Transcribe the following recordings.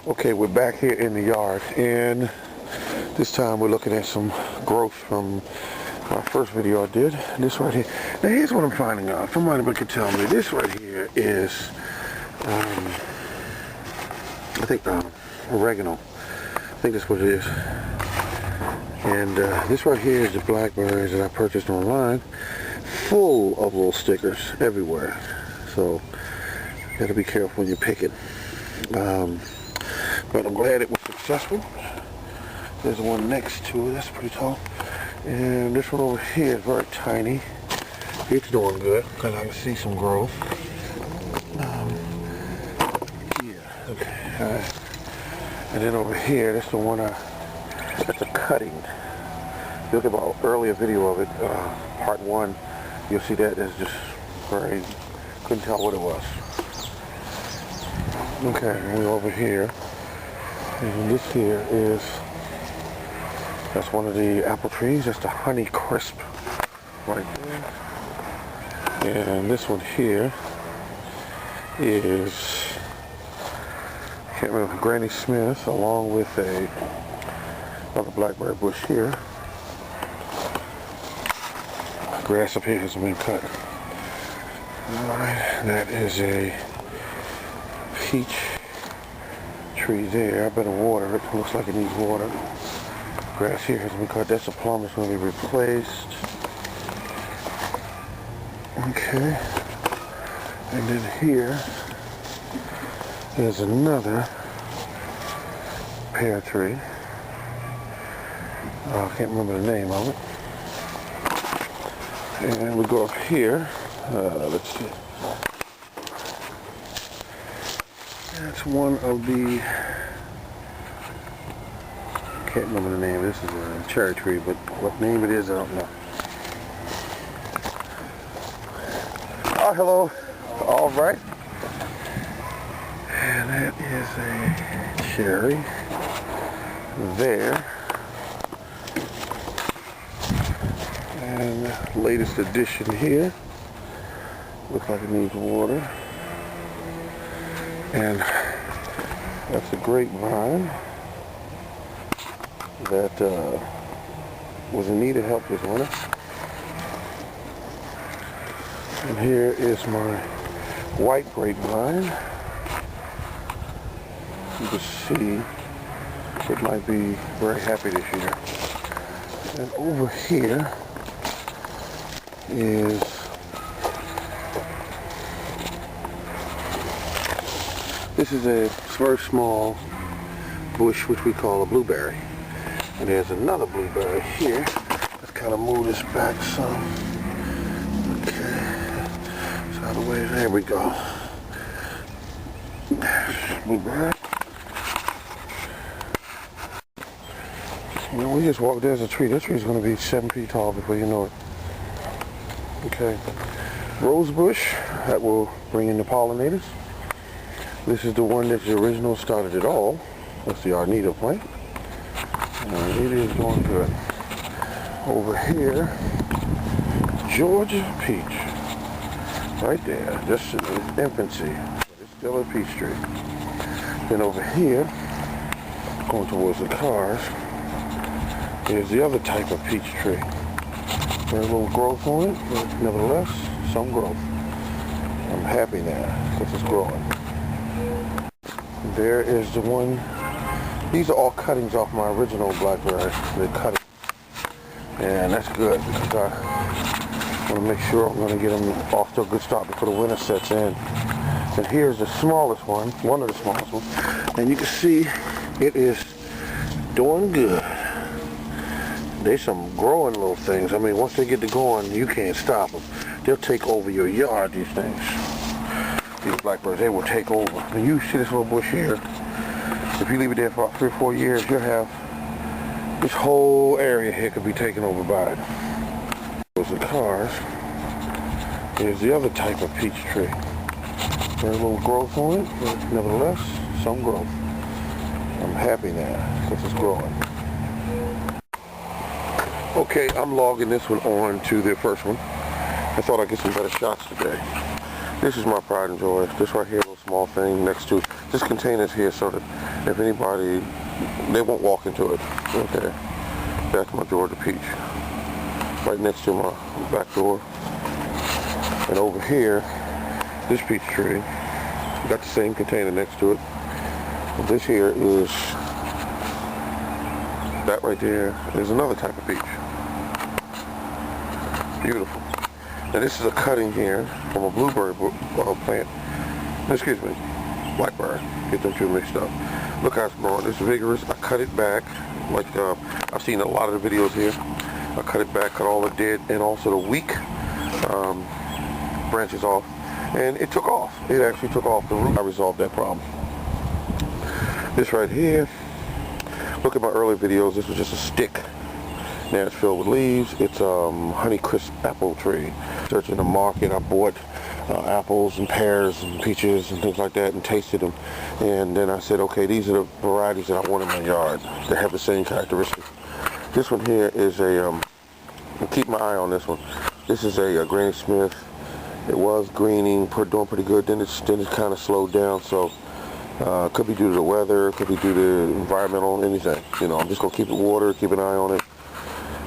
Okay, we're back here in the yard, and this time we're looking at some growth from my first video I did. This right here. Now here's what I'm finding out. If somebody could tell me, this right here is, I think oregano. I think that's what it is. And this right here is the Blackberries that I purchased online, full of little stickers everywhere. So you gotta be careful when you pick it. But I'm glad it was successful. There's the one next to it, that's pretty tall. And this one over here is very tiny. It's doing good because I can see some growth. Yeah, okay. And then over here, that's the one that's a cutting. If you look at my earlier video of it, part 1, you'll see that there's just very, couldn't tell what it was. Okay, and we're over here. And this here is, that's one of the apple trees. That's the Honeycrisp right there. And this one here is, I can't remember, Granny Smith, along with another blackberry bush here. Grass up here hasn't been cut. Alright, that is a peach tree there. I better water it. Looks like it needs water. Grass here has been cut. That's a plum that's going to be replaced. Okay. And then here is another pear tree. I can't remember the name of it. And we go up here. Let's see. That's one of the, can't remember the name. This is a cherry tree, but what name it is, I don't know. Oh, hello. All right. And that is a cherry there. And the latest addition here. Looks like it needs water. And that's a grapevine that was in need of help this winter. And here is my white grapevine. You can see it might be very happy this year. And over here is this is a very small bush which we call a blueberry. And there's another blueberry here. Let's kind of move this back some. Okay. So out of the way, there we go. Blueberry. Well, we just walked, there's a tree. This tree is going to be 7 feet tall before you know it. Okay. Rose bush, that will bring in the pollinators. This is the one that's the original, started it all. That's the Arnita plant. And it is doing good. Over here, Georgia peach. Right there, just in its infancy. It's still a peach tree. Then over here, going towards the cars, is the other type of peach tree. Very little growth on it, but nevertheless, some growth. I'm happy now because it's growing. There is the one. These are all cuttings off my original blackberry. They're cutting. And that's good because I want to make sure I'm going to get them off to a good start before the winter sets in. And here's the smallest one of the smallest ones. And you can see it is doing good. There's some growing little things. I mean, once they get to going, you can't stop them. They'll take over your yard, these things. These blackberries, they will take over. When you see this little bush here, if you leave it there for 3 or 4 years, you'll have this whole area here could be taken over by it. Those are cars. Here's the other type of peach tree. Very little growth on it, but nevertheless, some growth. I'm happy now because it's growing. Okay, I'm logging this one on to the first one. I thought I'd get some better shots today. This is my pride and joy. This right here, a little small thing next to this container here so that If anybody, they won't walk into it. Okay, that's my Georgia peach, right next to my back door. And over here, this peach tree, got the same container next to it. This here is, that right there is another type of peach. Beautiful. Now this is a cutting here from a blueberry plant. Excuse me, blackberry. Get them two mixed up. Look how it's growing. It's vigorous. I cut it back, like I've seen a lot of the videos here. I cut it back, cut all the dead and also the weak branches off, and it took off. It actually took off the root. I resolved that problem. This right here, look at my earlier videos. This was just a stick. Now it's filled with leaves. It's Honeycrisp apple tree. Searching the market, I bought apples and pears and peaches and things like that and tasted them. And then I said, okay, these are the varieties that I want in my yard that have the same characteristics. This one here is a, keep my eye on this one. This is a Granny Smith. It was greening, doing pretty good. Then it's kind of slowed down. So could be due to the weather, could be due to environmental, anything. You know, I'm just gonna keep it watered, keep an eye on it.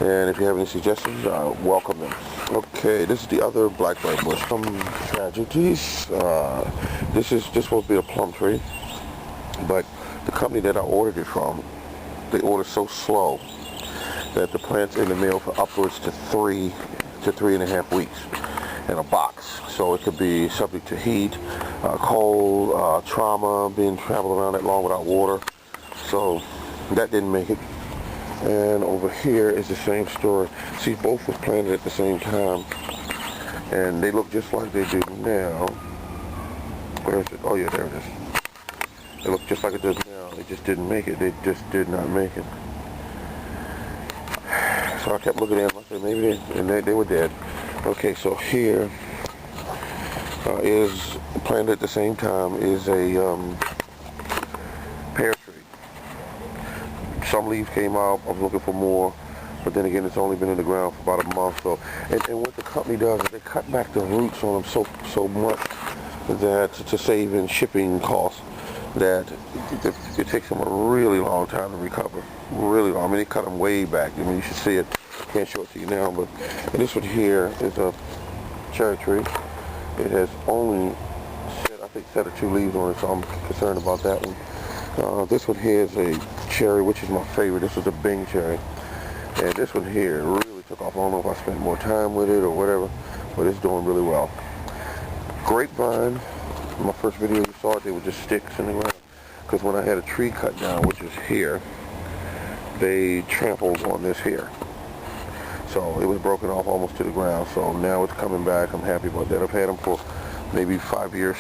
And if you have any suggestions, welcome them. Okay, this is the other blackberry bush. Some tragedies. This is just supposed to be a plum tree, but the company that I ordered it from, they order so slow that the plant's in the mail for upwards to 3 to 3.5 weeks in a box. So it could be subject to heat, cold, trauma, being traveled around that long without water. So that didn't make it. And over here is the same story. See, both was planted at the same time, and they look just like they do now. Where is it? Oh yeah, there it is. They look just like it does now. They just didn't make it. They just did not make it. So I kept looking at them. I said maybe they were dead. Okay, so here is planted at the same time is a pear tree. Some leaves came out. I was looking for more, but then again, it's only been in the ground for about a month. So, and what the company does is they cut back the roots on them so much that to save in shipping costs, that it takes them a really long time to recover. Really long. I mean, they cut them way back. I mean, you should see it. Can't show it to you now, but this one here is a cherry tree. It has only set of 2 leaves on it, so I'm concerned about that one. This one here is a cherry, which is my favorite. This is a Bing cherry, and this one here really took off. I don't know if I spent more time with it or whatever, but it's doing really well. Grapevine, my first video you saw it, they were just sticks in the ground, because when I had a tree cut down, which is here, they trampled on this here. So it was broken off almost to the ground. So now it's coming back. I'm happy about that. I've had them for maybe 5 years.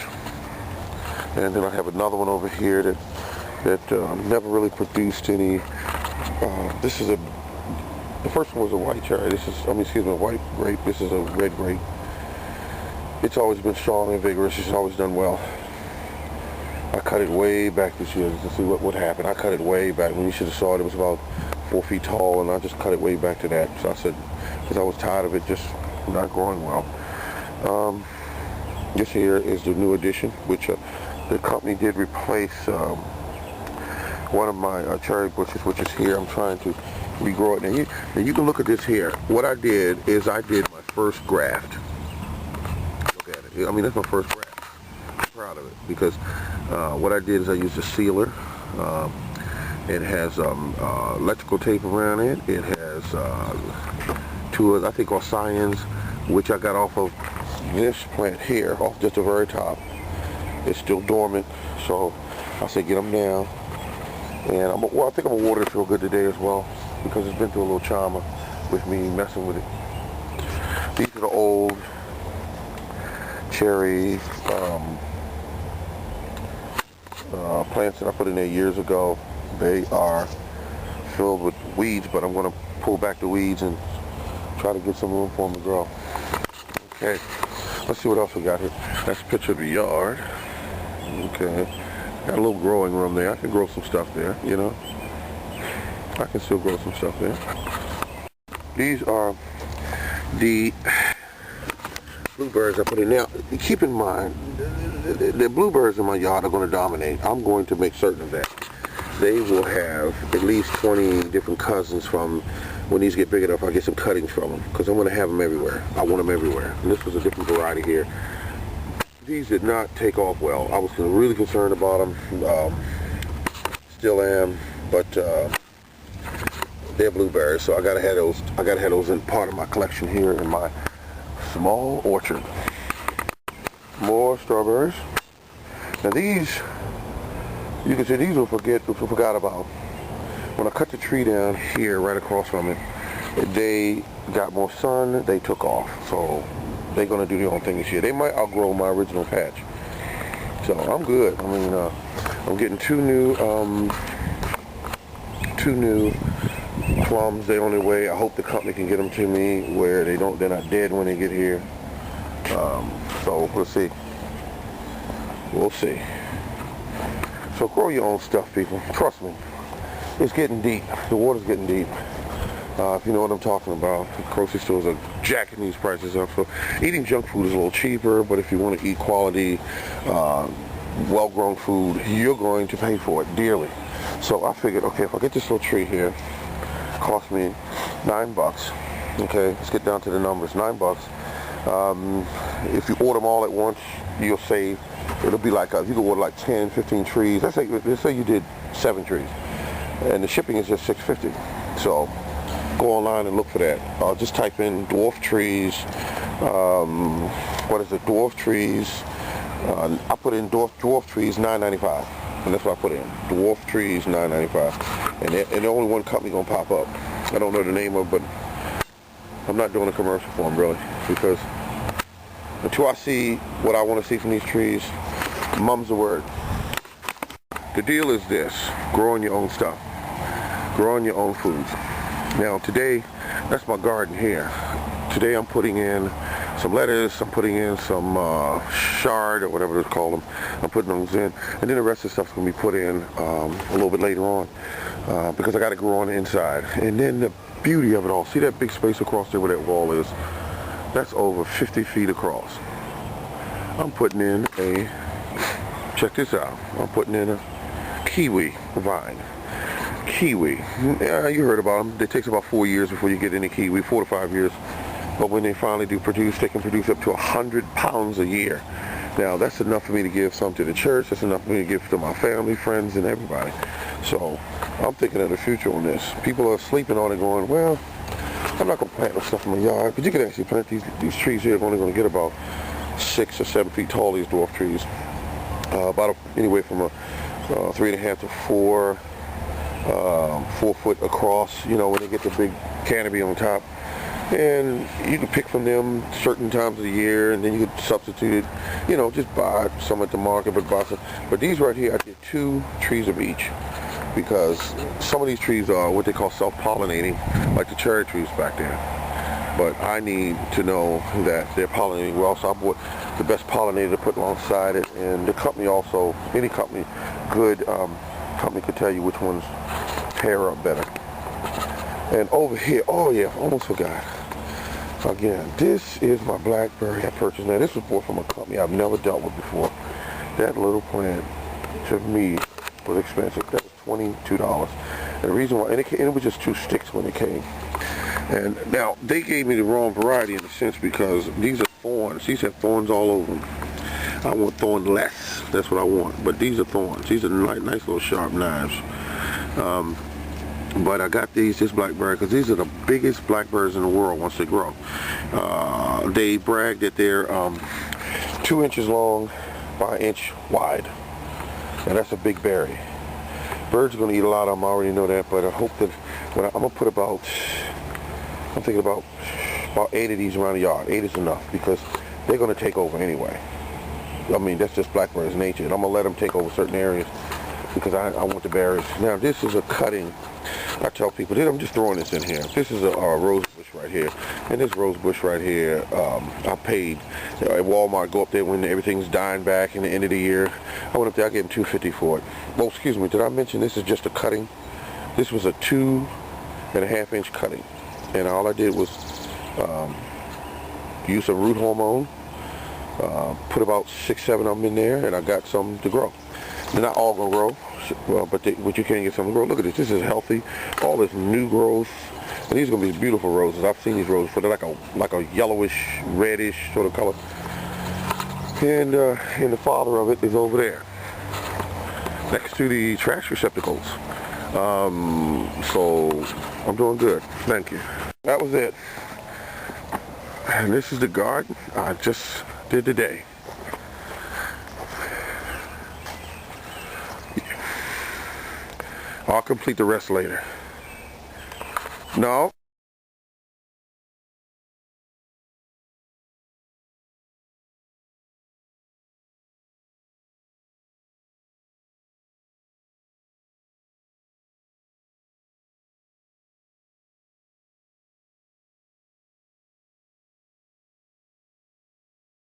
And then I have another one over here that never really produced any. This is the first one was a white cherry. This is, excuse me, a white grape. This is a red grape. It's always been strong and vigorous. It's always done well. I cut it way back this year to see what would happen. I cut it way back. When you should have saw it, it was about 4 feet tall, and I just cut it way back to that. So I said, because I was tired of it just not growing well. This here is the new addition, which the company did replace one of my cherry bushes, which is here. I'm trying to regrow it. Now you can look at this here. What I did is I did my first graft. Look at it. I mean, that's my first graft. I'm proud of it, because what I did is I used a sealer. It has electrical tape around it. It has 2, I think, Cyans, which I got off of this plant here, off just the very top. It's still dormant, so I said get them down. And I think I'm gonna water it real good today as well, because it's been through a little trauma with me messing with it. These are the old cherry plants that I put in there years ago. They are filled with weeds, but I'm going to pull back the weeds and try to get some room for them to grow. Okay, let's see what else we got here. That's a picture of the yard. Okay, got a little growing room there. I can grow some stuff there, you know. I can still grow some stuff there. These are the blueberries I put in. Now, keep in mind, the blueberries in my yard are going to dominate. I'm going to make certain of that. they will have at least 20 different cousins from, when these get big enough, I'll get some cuttings from them, because I'm going to have them everywhere. I want them everywhere. And this was a different variety here. These did not take off well. I was really concerned about them. Still am, but they're blueberries, so I gotta have those. I gotta have those in part of my collection here in my small orchard. More strawberries. Now these, you can see these were forgot about. When I cut the tree down here, right across from it, they got more sun. They took off, so they're gonna do their own thing this year. They might outgrow my original patch, so I'm good. I mean, I'm getting two new plums. They're on their way. I hope the company can get them to me where they're not dead when they get here. So we'll see. We'll see. So grow your own stuff, people. Trust me. It's getting deep. The water's getting deep. If you know what I'm talking about. The grocery stores are jacking these prices up. So eating junk food is a little cheaper, but if you want to eat quality, well-grown food, you're going to pay for it dearly. So I figured, okay, if I get this little tree here, it cost me $9. Okay, let's get down to the numbers. $9. If you order them all at once, you'll save. It'll be like, you can order like 10, 15 trees. Let's say you did 7 trees. And the shipping is just $6.50. So go online and look for that. Just type in dwarf trees. What is it? Dwarf trees. I put in dwarf trees $9.95, and that's what I put in. Dwarf trees $9.95, and only one company gonna pop up. I don't know the name of it, but I'm not doing a commercial for them really, because until I see what I want to see from these trees, mum's the word. The deal is this: growing your own stuff, growing your own foods. Now today, that's my garden here. Today I'm putting in some lettuce, I'm putting in some chard or whatever it's called them. I'm putting those in, and then the rest of the stuff's going to be put in a little bit later on, because I got to grow on the inside. And then the beauty of it all, see that big space across there where that wall is? That's over 50 feet across. I'm putting in check this out, I'm putting in a kiwi vine. Kiwi, you heard about them. It takes about 4 years before you get any kiwi, 4 to 5 years. But when they finally do produce, they can produce up to 100 pounds a year. Now, that's enough for me to give some to the church. That's enough for me to give to my family, friends, and everybody. So, I'm thinking of the future on this. People are sleeping on it going, well, I'm not going to plant no stuff in my yard. But you can actually plant these trees here. Are only going to get about 6 or 7 feet tall, these dwarf trees. Anywhere from 3.5 to 4 foot across, you know, when they get the big canopy on top. And you can pick from them certain times of the year, and then you could substitute it, you know, just buy some at the market, but buy some. But these right here, I get 2 trees of each, because some of these trees are what they call self-pollinating, like the cherry trees back there. But I need to know that they're pollinating well, so I bought the best pollinator to put alongside it. And the company also, any company, good company could tell you which ones pair up better. And over here, oh yeah, almost forgot. Again, this is my blackberry I purchased. Now this was bought from a company I've never dealt with before. That little plant, to me, was expensive. That was $22. And the reason why, and it was just 2 sticks when it came. And now, they gave me the wrong variety in a sense, because these are thorns. These have thorns all over them. I want thornless. That's what I want. But these are thorns. These are nice little sharp knives. But I got this blackberry because these are the biggest blackberries in the world once they grow. They brag that they're 2 inches long by 1 inch wide. And that's a big berry. Birds are going to eat a lot of them, I already know that, but I hope that I'm going to put I'm thinking about 8 of these around the yard. 8 is enough, because they're going to take over anyway. I mean, that's just blackberries' nature. And I'm going to let them take over certain areas, because I want the berries. Now, this is a cutting. I tell people, I'm just throwing this in here. This is a rose bush right here. And this rose bush right here, I paid at Walmart, go up there when everything's dying back in the end of the year. I went up there, I gave them $2.50 for it. Oh, excuse me, did I mention this is just a cutting? This was a 2.5 inch cutting. And all I did was use some root hormone, put about 6, 7 of them in there, and I got some to grow. They're not all gonna grow, well, but you can get some to grow. Look at this. This is healthy. All this new growth. And these are gonna be beautiful roses. I've seen these roses before. They're like a yellowish, reddish sort of color. And the father of it is over there, next to the trash receptacles. So I'm doing good. Thank you. That was it. And this is the garden I just did today. I'll complete the rest later. No.